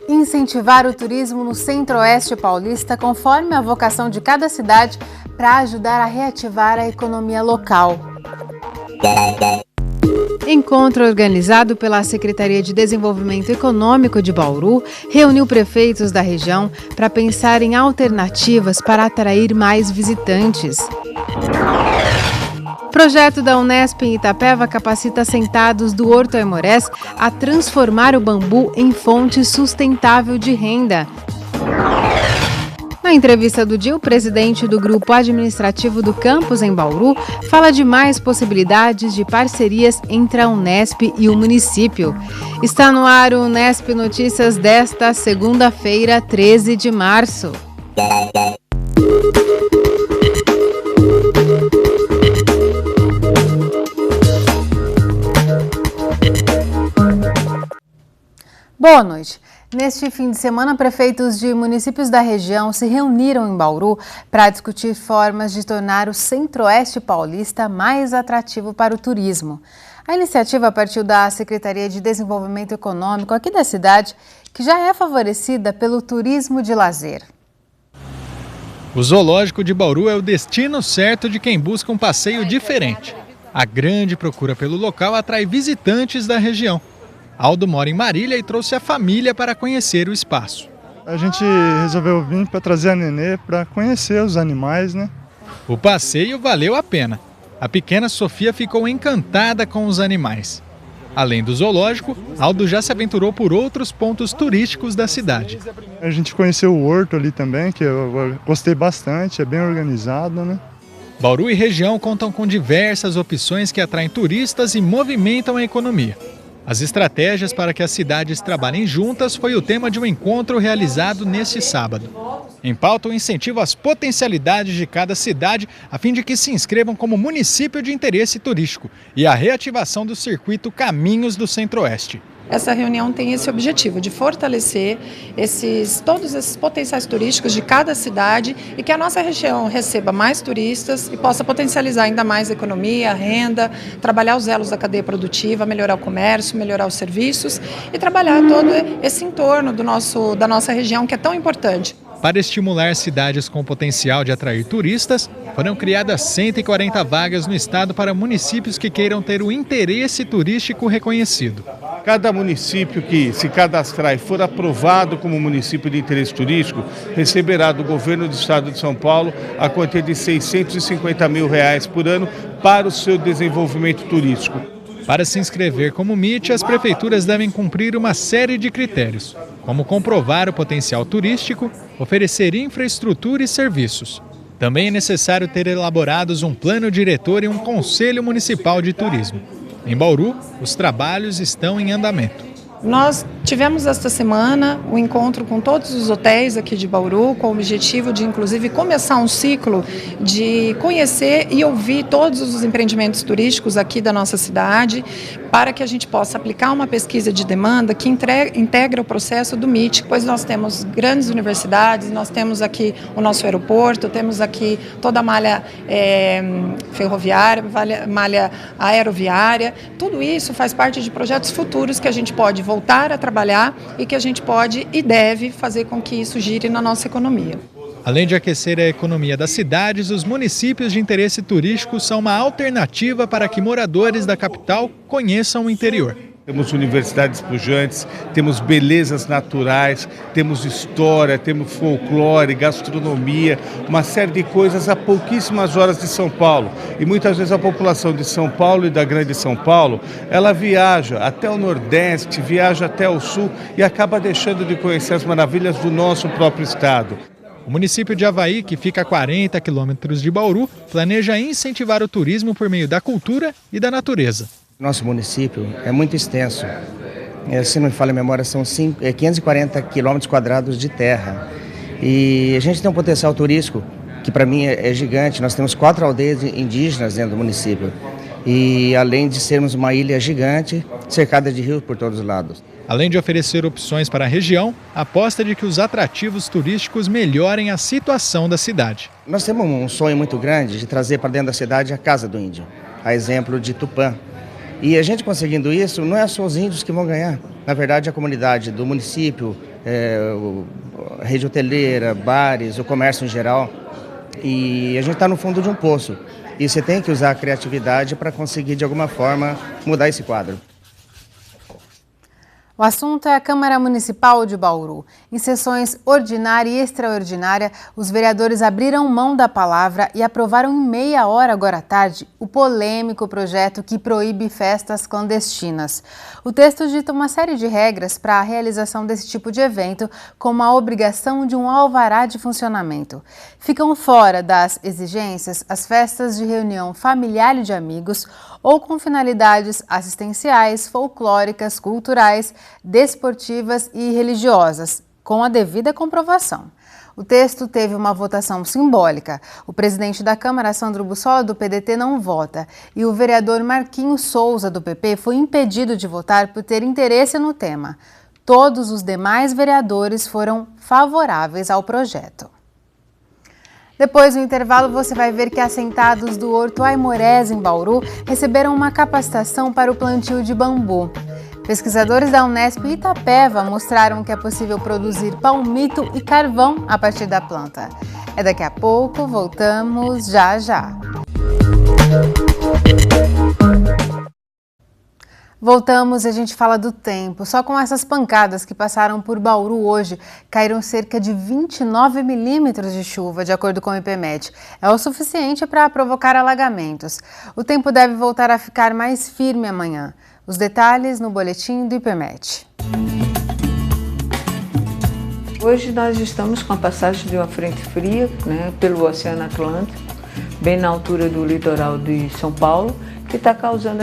Incentivar o turismo no Centro-Oeste paulista conforme a vocação de cada cidade para ajudar a reativar a economia local. Encontro organizado pela Secretaria de Desenvolvimento Econômico de Bauru reuniu prefeitos da região para pensar em alternativas para atrair mais visitantes. O projeto da Unesp em Itapeva capacita assentados do Horto Aimorés a transformar o bambu em fonte sustentável de renda. Na entrevista do dia, o presidente do Grupo Administrativo do Campus em Bauru fala de mais possibilidades de parcerias entre a Unesp e o município. Está no ar o Unesp Notícias desta segunda-feira, 13 de março. Boa noite. Neste fim de semana, prefeitos de municípios da região se reuniram em Bauru para discutir formas de tornar o Centro-Oeste paulista mais atrativo para o turismo. A iniciativa partiu da Secretaria de Desenvolvimento Econômico aqui da cidade, que já é favorecida pelo turismo de lazer. O Zoológico de Bauru é o destino certo de quem busca um passeio diferente. A grande procura pelo local atrai visitantes da região. Aldo mora em Marília e trouxe a família para conhecer o espaço. A gente resolveu vir para trazer a Nenê para conhecer os animais, né? O passeio valeu a pena. A pequena Sofia ficou encantada com os animais. Além do zoológico, Aldo já se aventurou por outros pontos turísticos da cidade. A gente conheceu o horto ali também, que eu gostei bastante, é bem organizado, né? Bauru e região contam com diversas opções que atraem turistas e movimentam a economia. As estratégias para que as cidades trabalhem juntas foi o tema de um encontro realizado neste sábado. Em pauta, o incentivo às potencialidades de cada cidade, a fim de que se inscrevam como município de interesse turístico, e a reativação do circuito Caminhos do Centro-Oeste. Essa reunião tem esse objetivo de fortalecer todos esses potenciais turísticos de cada cidade e que a nossa região receba mais turistas e possa potencializar ainda mais a economia, a renda, trabalhar os elos da cadeia produtiva, melhorar o comércio, melhorar os serviços e trabalhar todo esse entorno da nossa região que é tão importante. Para estimular cidades com potencial de atrair turistas, foram criadas 140 vagas no estado para municípios que queiram ter o interesse turístico reconhecido. Cada município que se cadastrar e for aprovado como município de interesse turístico receberá do governo do estado de São Paulo a quantia de R$650 mil por ano para o seu desenvolvimento turístico. Para se inscrever como MIT, as prefeituras devem cumprir uma série de critérios, como comprovar o potencial turístico, oferecer infraestrutura e serviços. Também é necessário ter elaborados um plano diretor e um conselho municipal de turismo. Em Bauru, os trabalhos estão em andamento. Nós tivemos esta semana um encontro com todos os hotéis aqui de Bauru, com o objetivo de, inclusive, começar um ciclo de conhecer e ouvir todos os empreendimentos turísticos aqui da nossa cidade, para que a gente possa aplicar uma pesquisa de demanda que integra o processo do MIT, pois nós temos grandes universidades, nós temos aqui o nosso aeroporto, temos aqui toda a malha ferroviária, malha aeroviária, tudo isso faz parte de projetos futuros que a gente pode voltar a trabalhar e que a gente pode e deve fazer com que isso gire na nossa economia. Além de aquecer a economia das cidades, os municípios de interesse turístico são uma alternativa para que moradores da capital conheçam o interior. Temos universidades pujantes, temos belezas naturais, temos história, temos folclore, gastronomia, uma série de coisas a pouquíssimas horas de São Paulo. E muitas vezes a população de São Paulo e da Grande São Paulo, ela viaja até o Nordeste, viaja até o Sul e acaba deixando de conhecer as maravilhas do nosso próprio estado. O município de Avaí, que fica a 40 quilômetros de Bauru, planeja incentivar o turismo por meio da cultura e da natureza. Nosso município é muito extenso. Se não me falha a memória, são 540 quilômetros quadrados de terra. E a gente tem um potencial turístico que para mim é gigante. Nós temos 4 aldeias indígenas dentro do município. E além de sermos uma ilha gigante, cercada de rios por todos os lados. Além de oferecer opções para a região, aposta de que os atrativos turísticos melhorem a situação da cidade. Nós temos um sonho muito grande de trazer para dentro da cidade a Casa do Índio, a exemplo de Tupã. E a gente conseguindo isso, não é só os índios que vão ganhar. Na verdade, a comunidade do município, a rede hoteleira, bares, o comércio em geral. E a gente está no fundo de um poço. E você tem que usar a criatividade para conseguir, de alguma forma, mudar esse quadro. O assunto é a Câmara Municipal de Bauru. Em sessões ordinária e extraordinária, os vereadores abriram mão da palavra e aprovaram em meia hora agora à tarde o polêmico projeto que proíbe festas clandestinas. O texto dita uma série de regras para a realização desse tipo de evento, como a obrigação de um alvará de funcionamento. Ficam fora das exigências as festas de reunião familiar e de amigos ou com finalidades assistenciais, folclóricas, culturais, desportivas e religiosas, com a devida comprovação. O texto teve uma votação simbólica. O presidente da Câmara, Sandro Bussola, do PDT, não vota. E o vereador Marquinhos Souza, do PP, foi impedido de votar por ter interesse no tema. Todos os demais vereadores foram favoráveis ao projeto. Depois do intervalo, você vai ver que assentados do Horto Aimorés, em Bauru, receberam uma capacitação para o plantio de bambu. Pesquisadores da Unesp e Itapeva mostraram que é possível produzir palmito e carvão a partir da planta. É daqui a pouco, voltamos já já. Voltamos e a gente fala do tempo. Só com essas pancadas que passaram por Bauru hoje, caíram cerca de 29 milímetros de chuva, de acordo com o IPMET. É o suficiente para provocar alagamentos. O tempo deve voltar a ficar mais firme amanhã. Os detalhes no boletim do IPMET. Hoje nós estamos com a passagem de uma frente fria, pelo Oceano Atlântico, bem na altura do litoral de São Paulo, que está causando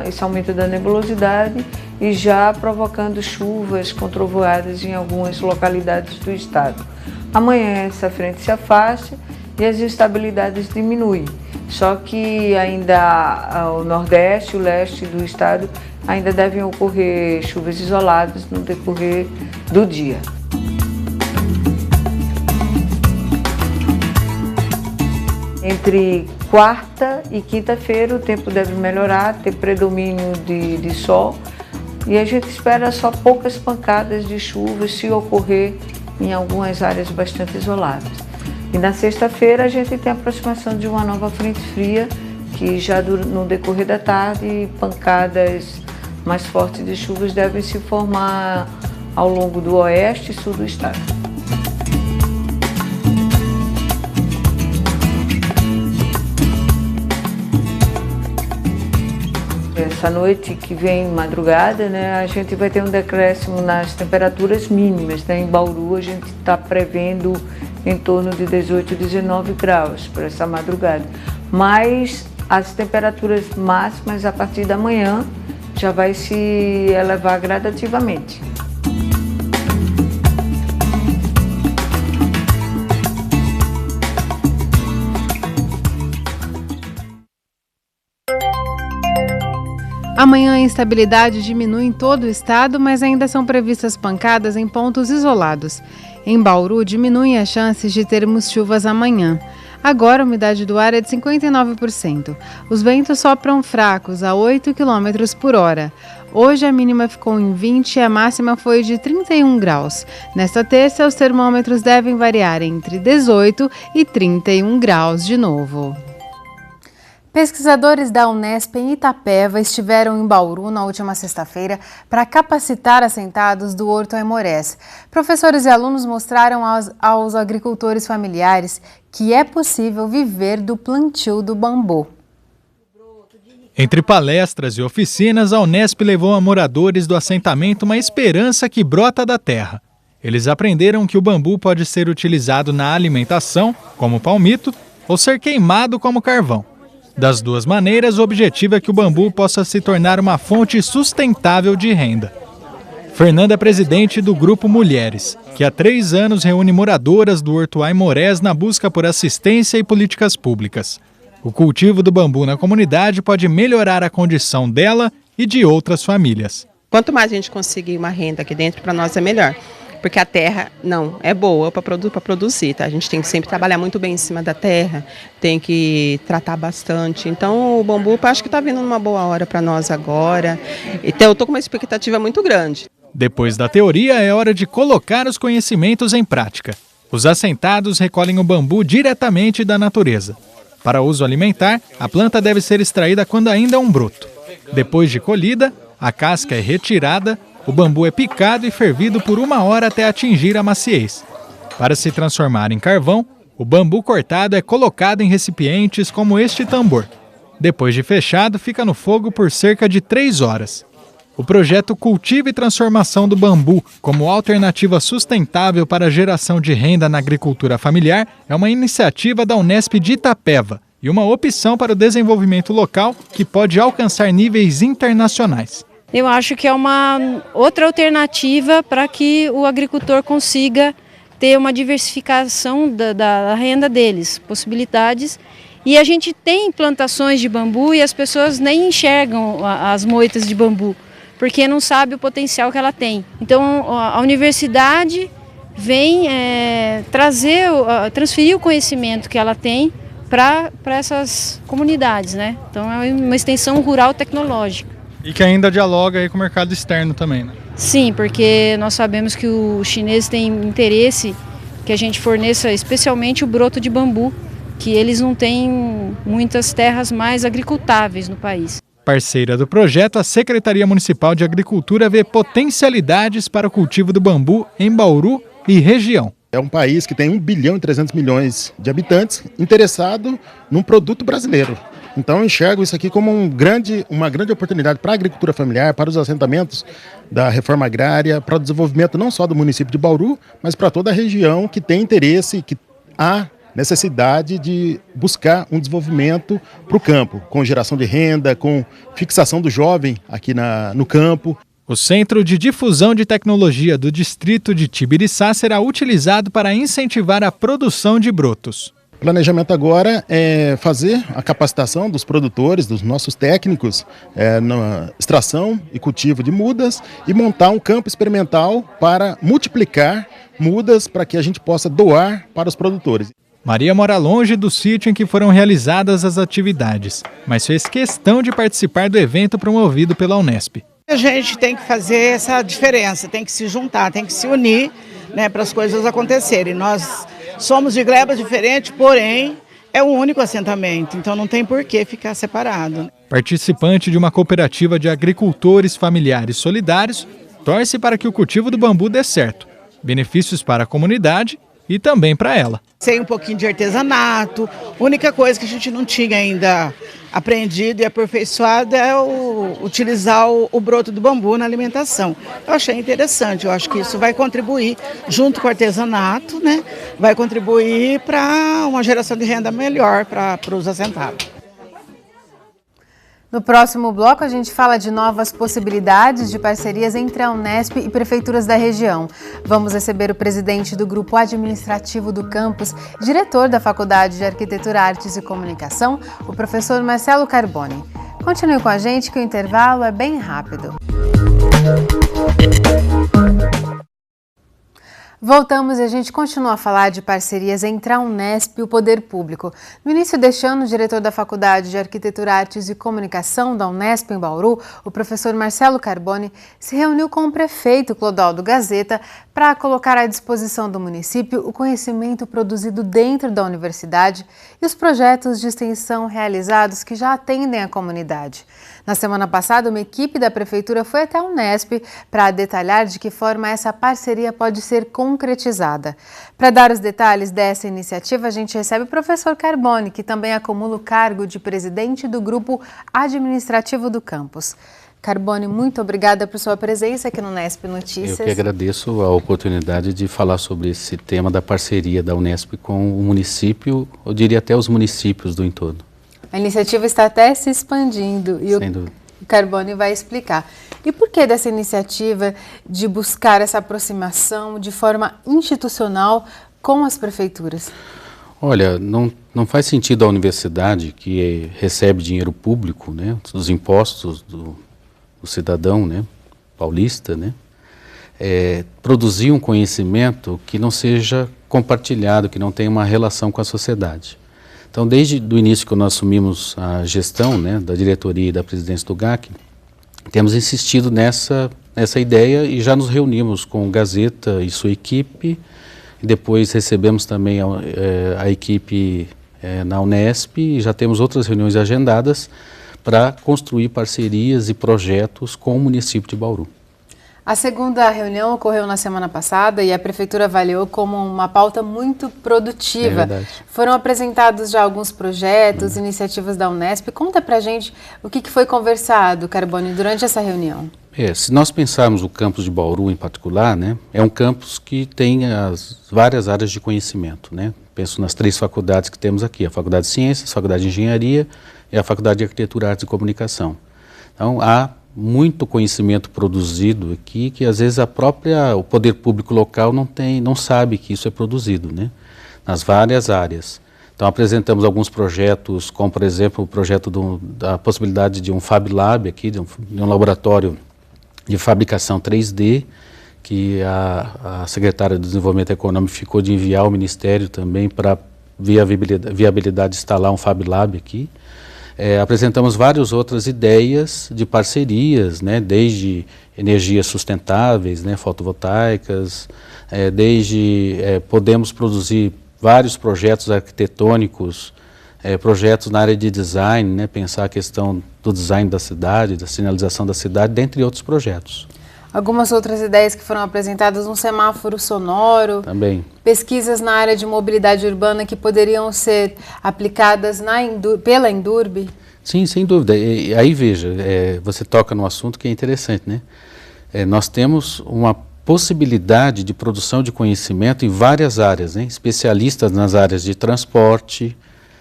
esse aumento da nebulosidade e já provocando chuvas com trovoadas em algumas localidades do estado. Amanhã essa frente se afasta e as instabilidades diminuem, só que ainda o nordeste e o leste do estado ainda devem ocorrer chuvas isoladas no decorrer do dia. Entre quarta e quinta-feira o tempo deve melhorar, ter predomínio de sol e a gente espera só poucas pancadas de chuva se ocorrer em algumas áreas bastante isoladas. E na sexta-feira a gente tem a aproximação de uma nova frente fria que já no decorrer da tarde pancadas mais fortes de chuvas devem se formar ao longo do oeste e sul do estado. Essa noite que vem, madrugada, a gente vai ter um decréscimo nas temperaturas mínimas. Em Bauru a gente está prevendo em torno de 18, 19 graus para essa madrugada. Mas as temperaturas máximas a partir da manhã já vai se elevar gradativamente. Amanhã a instabilidade diminui em todo o estado, mas ainda são previstas pancadas em pontos isolados. Em Bauru, diminuem as chances de termos chuvas amanhã. Agora a umidade do ar é de 59%. Os ventos sopram fracos, a 8 km por hora. Hoje a mínima ficou em 20 e a máxima foi de 31 graus. Nesta terça, os termômetros devem variar entre 18 e 31 graus de novo. Pesquisadores da Unesp em Itapeva estiveram em Bauru na última sexta-feira para capacitar assentados do Horto Aimorés. Professores e alunos mostraram aos agricultores familiares que é possível viver do plantio do bambu. Entre palestras e oficinas, a Unesp levou a moradores do assentamento uma esperança que brota da terra. Eles aprenderam que o bambu pode ser utilizado na alimentação, como palmito, ou ser queimado como carvão. Das duas maneiras, o objetivo é que o bambu possa se tornar uma fonte sustentável de renda. Fernanda é presidente do Grupo Mulheres, que há 3 anos reúne moradoras do Horto Aimorés na busca por assistência e políticas públicas. O cultivo do bambu na comunidade pode melhorar a condição dela e de outras famílias. Quanto mais a gente conseguir uma renda aqui dentro, para nós é melhor. porque a terra não é boa para produzir, tá? A gente tem que sempre trabalhar muito bem em cima da terra, tem que tratar bastante. Então o bambu acho que está vindo numa boa hora para nós agora, então eu estou com uma expectativa muito grande. Depois da teoria, é hora de colocar os conhecimentos em prática. Os assentados recolhem o bambu diretamente da natureza. Para uso alimentar, a planta deve ser extraída quando ainda é um broto. Depois de colhida, a casca é retirada, o bambu é picado e fervido por 1 hora até atingir a maciez. Para se transformar em carvão, o bambu cortado é colocado em recipientes como este tambor. Depois de fechado, fica no fogo por cerca de 3 horas. O projeto Cultivo e Transformação do Bambu como alternativa sustentável para a geração de renda na agricultura familiar é uma iniciativa da Unesp de Itapeva e uma opção para o desenvolvimento local que pode alcançar níveis internacionais. Eu acho que é uma outra alternativa para que o agricultor consiga ter uma diversificação da renda deles, possibilidades. E a gente tem plantações de bambu e as pessoas nem enxergam as moitas de bambu, porque não sabe o potencial que ela tem. Então a universidade vem transferir o conhecimento que ela tem para essas comunidades, né? Então é uma extensão rural tecnológica. E que ainda dialoga aí com o mercado externo também, né? Sim, porque nós sabemos que os chineses têm interesse que a gente forneça especialmente o broto de bambu, que eles não têm muitas terras mais agricultáveis no país. Parceira do projeto, a Secretaria Municipal de Agricultura vê potencialidades para o cultivo do bambu em Bauru e região. É um país que tem 1 bilhão e 300 milhões de habitantes interessado num produto brasileiro. Então eu enxergo isso aqui como uma grande oportunidade para a agricultura familiar, para os assentamentos da reforma agrária, para o desenvolvimento não só do município de Bauru, mas para toda a região que tem interesse, que há necessidade de buscar um desenvolvimento para o campo, com geração de renda, com fixação do jovem aqui no campo. O Centro de Difusão de Tecnologia do Distrito de Tibiriçá será utilizado para incentivar a produção de brotos. O planejamento agora é fazer a capacitação dos produtores, dos nossos técnicos, na extração e cultivo de mudas e montar um campo experimental para multiplicar mudas para que a gente possa doar para os produtores. Maria mora longe do sítio em que foram realizadas as atividades, mas fez questão de participar do evento promovido pela Unesp. A gente tem que fazer essa diferença, tem que se juntar, tem que se unir, né, para as coisas acontecerem. Nós somos de glebas diferentes, porém é um único assentamento, então não tem por que ficar separado. Participante de uma cooperativa de agricultores familiares solidários, torce para que o cultivo do bambu dê certo. Benefícios para a comunidade e também para ela. Sei um pouquinho de artesanato, a única coisa que a gente não tinha ainda aprendido e aperfeiçoado é utilizar o broto do bambu na alimentação. Eu achei interessante, eu acho que isso vai contribuir, junto com o artesanato, né, vai contribuir para uma geração de renda melhor para os assentados. No próximo bloco, a gente fala de novas possibilidades de parcerias entre a Unesp e prefeituras da região. Vamos receber o presidente do Grupo Administrativo do Campus, diretor da Faculdade de Arquitetura, Artes e Comunicação, o professor Marcelo Carboni. Continue com a gente que o intervalo é bem rápido. Voltamos e a gente continua a falar de parcerias entre a Unesp e o Poder Público. No início deste ano, o diretor da Faculdade de Arquitetura, Artes e Comunicação da Unesp em Bauru, o professor Marcelo Carboni, se reuniu com o prefeito Clodoaldo Gazeta para colocar à disposição do município o conhecimento produzido dentro da universidade e os projetos de extensão realizados que já atendem a comunidade. Na semana passada, uma equipe da prefeitura foi até a Unesp para detalhar de que forma essa parceria pode ser concretizada. Para dar os detalhes dessa iniciativa, a gente recebe o professor Carboni, que também acumula o cargo de presidente do Grupo Administrativo do Campus. Carboni, muito obrigada por sua presença aqui no Unesp Notícias. Eu que agradeço a oportunidade de falar sobre esse tema da parceria da Unesp com o município, eu diria até os municípios do entorno. A iniciativa está até se expandindo e o Carboni vai explicar. E por que dessa iniciativa de buscar essa aproximação de forma institucional com as prefeituras? Olha, não faz sentido a universidade, que recebe dinheiro público, né, dos impostos do cidadão, né, paulista, né, produzir um conhecimento que não seja compartilhado, que não tenha uma relação com a sociedade. Então, desde o início que nós assumimos a gestão, né, da diretoria e da presidência do GAC, temos insistido nessa ideia e já nos reunimos com o Gazeta e sua equipe, e depois recebemos também a equipe na Unesp e já temos outras reuniões agendadas para construir parcerias e projetos com o município de Bauru. A segunda reunião ocorreu na semana passada e a Prefeitura avaliou como uma pauta muito produtiva. É verdade. Foram apresentados já alguns projetos, iniciativas da Unesp. Conta pra gente o que foi conversado, Carboni, durante essa reunião. Se nós pensarmos o campus de Bauru em particular, né, é um campus que tem as várias áreas de conhecimento, né? Penso nas 3 faculdades que temos aqui, a Faculdade de Ciências, a Faculdade de Engenharia e a Faculdade de Arquitetura, Artes e Comunicação. Então, há muito conhecimento produzido aqui que às vezes o poder público local não sabe que isso é produzido, né? Nas várias áreas. Então apresentamos alguns projetos, como por exemplo o projeto da possibilidade de um Fab Lab aqui, de um laboratório de fabricação 3D, que a secretária do Desenvolvimento Econômico ficou de enviar ao Ministério também para viabilidade de instalar um Fab Lab aqui. Apresentamos várias outras ideias de parcerias, né, desde energias sustentáveis, né, fotovoltaicas, podemos produzir vários projetos arquitetônicos, projetos na área de design, né, pensar a questão do design da cidade, da sinalização da cidade, dentre outros projetos. Algumas outras ideias que foram apresentadas, um semáforo sonoro. Também. Pesquisas na área de mobilidade urbana que poderiam ser aplicadas pela Endurbe. Sim, sem dúvida. E aí veja, você toca num assunto que é interessante, né? Nós temos uma possibilidade de produção de conhecimento em várias áreas, né? Especialistas nas áreas de transporte.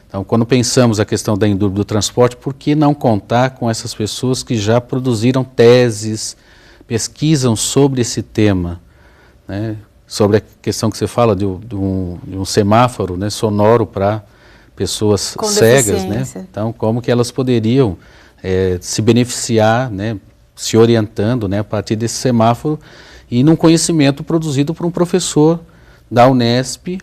Então, quando pensamos a questão da Endurbe do transporte, por que não contar com essas pessoas que já produziram teses, pesquisam sobre esse tema, né? Sobre a questão que você fala de um semáforo, né, sonoro para pessoas cegas, né? Então, como que elas poderiam se beneficiar, né, se orientando, né, a partir desse semáforo e num conhecimento produzido por um professor da Unesp.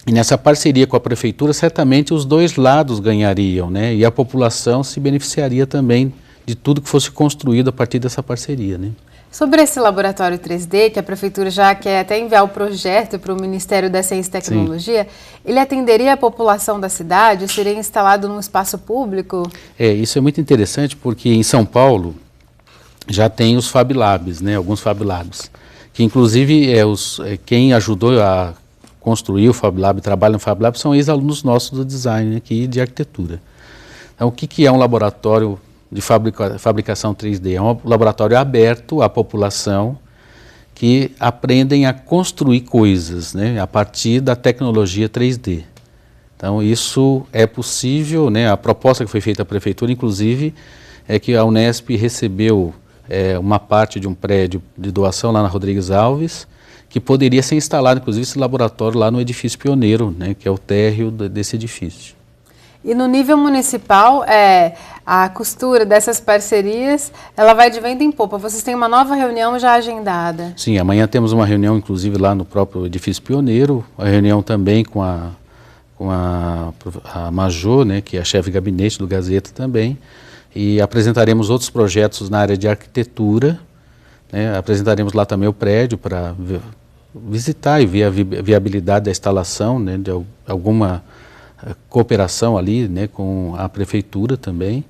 E nessa parceria com a Prefeitura, certamente os dois lados ganhariam, né? E a população se beneficiaria também de tudo que fosse construído a partir dessa parceria, né? Sobre esse laboratório 3D, que a Prefeitura já quer até enviar o projeto para o Ministério da Ciência e Tecnologia, sim, ele atenderia a população da cidade? Seria instalado num espaço público? Isso é muito interessante porque em São Paulo já tem os Fab Labs, né? Alguns Fab Labs, que inclusive quem ajudou a construir o Fab Lab, trabalha no Fab Lab, são ex-alunos nossos do design aqui de arquitetura. Então, o que é um laboratório de fabricação 3D? É um laboratório aberto à população que aprendem a construir coisas, né, a partir da tecnologia 3D. Então isso é possível, né, a proposta que foi feita à Prefeitura, inclusive, é que a Unesp recebeu uma parte de um prédio de doação lá na Rodrigues Alves, que poderia ser instalado, inclusive, esse laboratório lá no edifício pioneiro, né, que é o térreo desse edifício. E no nível municipal, a costura dessas parcerias, ela vai de vento em popa. Vocês têm uma nova reunião já agendada? Sim, amanhã temos uma reunião, inclusive, lá no próprio edifício pioneiro, a reunião também com a Majô, né, que é a chefe de gabinete do Gazeta também, e apresentaremos outros projetos na área de arquitetura, né, apresentaremos lá também o prédio para visitar e ver a viabilidade da instalação, né, de alguma cooperação ali, né, com a Prefeitura também,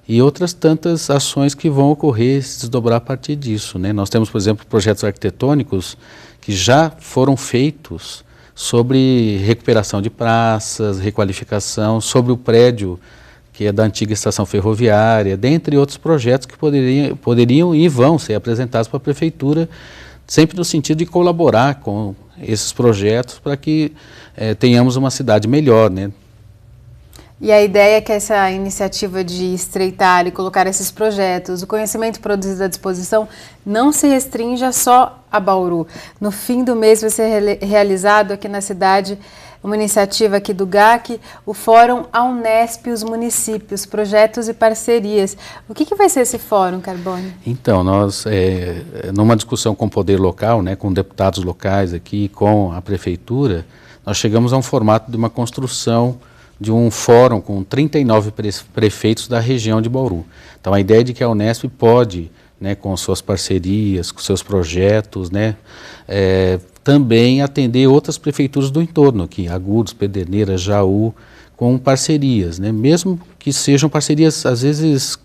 e outras tantas ações que vão ocorrer, se desdobrar a partir disso, né. Nós temos, por exemplo, projetos arquitetônicos que já foram feitos sobre recuperação de praças, requalificação, sobre o prédio que é da antiga estação ferroviária, dentre outros projetos que poderiam e vão ser apresentados para a Prefeitura, sempre no sentido de colaborar com esses projetos para que tenhamos uma cidade melhor, né? E a ideia é que essa iniciativa de estreitar e colocar esses projetos, o conhecimento produzido à disposição, não se restrinja só a Bauru. No fim do mês vai ser realizado aqui na cidade Uma iniciativa aqui do GAC, o Fórum Aunesp e os Municípios, Projetos e Parcerias. O que vai ser esse fórum, Carbone? Então, nós, numa discussão com o poder local, né, com deputados locais aqui, com a prefeitura, nós chegamos a um formato de uma construção de um fórum com 39 prefeitos da região de Bauru. Então, a ideia é de que a Unesp pode, né, com suas parcerias, com seus projetos, né, também atender outras prefeituras do entorno aqui, Agudos, Pederneiras, Jaú, com parcerias, né, mesmo que sejam parcerias, às vezes,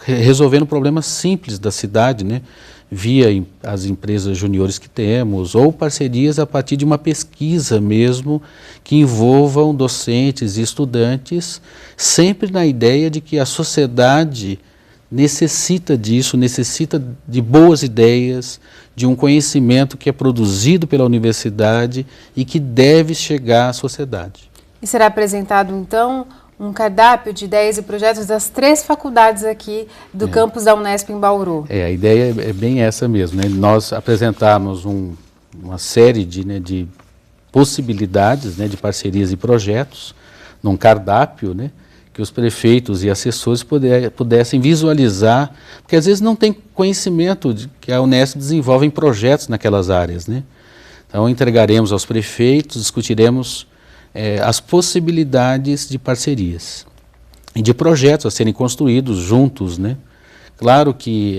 resolvendo problemas simples da cidade, né, via as empresas juniores que temos, ou parcerias a partir de uma pesquisa mesmo, que envolvam docentes e estudantes, sempre na ideia de que a sociedade necessita disso, necessita de boas ideias, de um conhecimento que é produzido pela universidade e que deve chegar à sociedade. E será apresentado, então, um cardápio de ideias e projetos das 3 faculdades aqui do campus da Unesp em Bauru. A ideia é bem essa mesmo, né? Nós apresentamos uma série de possibilidades, né, de parcerias e projetos, num cardápio, né, que os prefeitos e assessores pudessem visualizar, porque às vezes não tem conhecimento de que a Unesp desenvolve projetos naquelas áreas, né? Então entregaremos aos prefeitos, discutiremos as possibilidades de parcerias e de projetos a serem construídos juntos, né? Claro que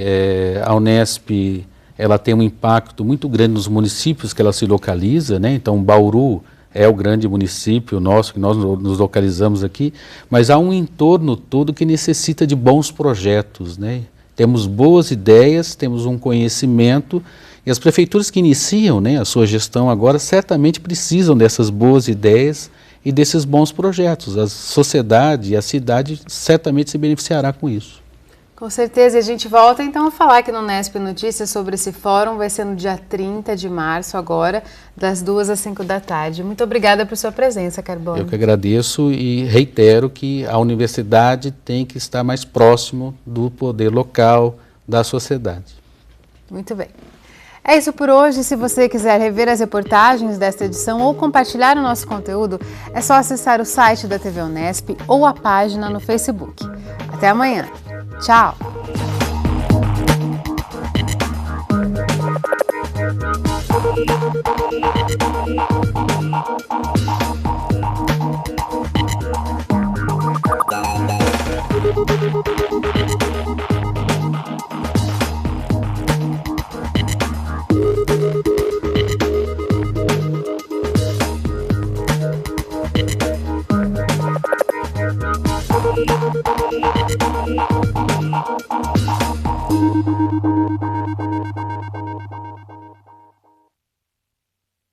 a Unesp ela tem um impacto muito grande nos municípios que ela se localiza, né? Então Bauru é o grande município nosso, que nós nos localizamos aqui, mas há um entorno todo que necessita de bons projetos, né? Temos boas ideias, temos um conhecimento, e as prefeituras que iniciam, né, a sua gestão agora certamente precisam dessas boas ideias e desses bons projetos. A sociedade e a cidade certamente se beneficiará com isso. Com certeza, e a gente volta então a falar aqui no Unesp Notícias sobre esse fórum, vai ser no dia 30 de março agora, das 2 às 5 da tarde. Muito obrigada por sua presença, Carbone. Eu que agradeço e reitero que a universidade tem que estar mais próximo do poder local, da sociedade. Muito bem. É isso por hoje. Se você quiser rever as reportagens desta edição ou compartilhar o nosso conteúdo, é só acessar o site da TV Unesp ou a página no Facebook. Até amanhã. Tchau!